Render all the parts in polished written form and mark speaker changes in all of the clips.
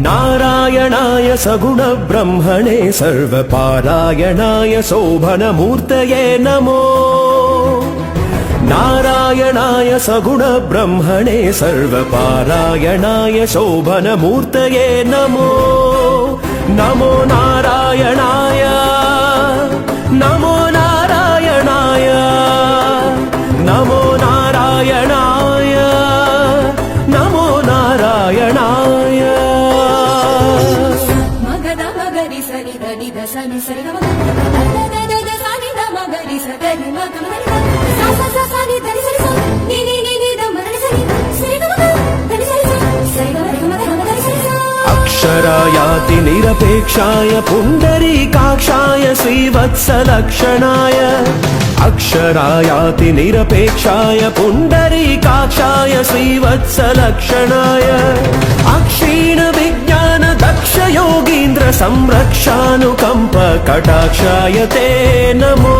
Speaker 1: नारायणाय सगुण ब्रह्मणे सर्वपारायणाय शोभनमूर्तये नमो। नारायणाय सगुण ब्रह्मणे सर्वपारायणाय शोभनमूर्तये नमो। नमो नारायणाय नमो नारायणाय नमो नारायणाय नमो नारायणाय।
Speaker 2: मगदा मगरि सनि धनि ध सनि सरि ग द द द सनि ध मगरि स धनि म ग म सा सा सा सनि धनि सरि स नि नि नि नि ध म धनि सरि सरि ग म धनि सरि स सरि ग म ग म धनि सरि स।
Speaker 1: अक्षरायाति निरपेक्षाय पुण्डरीकाक्षाय श्रीवत्सलक्षणाय। अक्षरायाति निरपेक्षाय पुण्डरीकाक्षाय श्रीवत्सलक्षणाय। अक्षीण विज्ञान दक्ष योगीन्द्र संरक्षानुकंप कटाक्षाय ते नमो।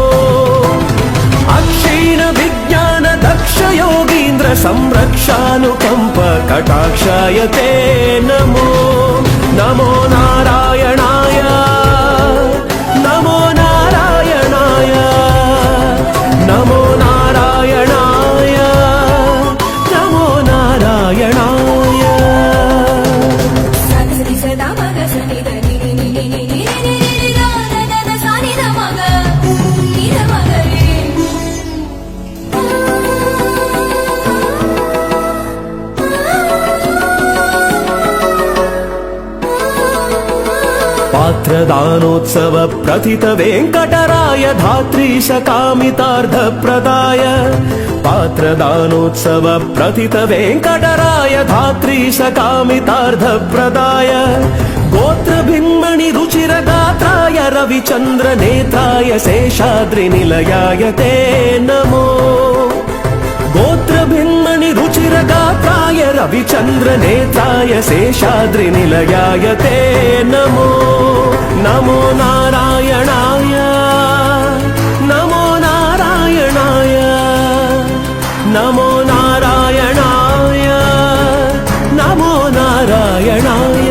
Speaker 1: अक्षीण विज्ञान दक्ष योगीन्द्र संरक्षानुकंप कटाक्षाय ते नमो। नमो नारायणाय नमो नारायणाय नमो नारायणाय नमो नारायणाय।
Speaker 2: सनि सरि स द म ग सनि ध नि नि नि नि नि नि नि नि द द द द सनि ध म ग नि ध म ग रे।
Speaker 1: पात्रदानोत्सव प्रथित वेंकटराय धात्रीश कामितार्थ प्रदाय। पात्रदानोत्सव प्रथित वेंकटराय धात्रीश कामितार्थ प्रदाय। गोत्र भिन्मणि रुचिर गात्राय रविचंद्र नेत्राय शेषाद्रि निलयाय ते नमो। गोत्र भिन्मणि रुचिर गात्राय रविचंद्र नेत्राय शेषाद्रि निलयाय ते नमो। नमो नारायणाय नमो नारायणाय नमो नारायणाय नमो नारायणाय।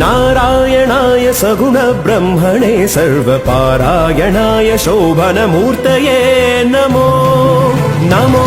Speaker 1: नारायणाय सगुण ब्रह्मणे सर्वपारायणाय शोभनमूर्तये नमो। नमो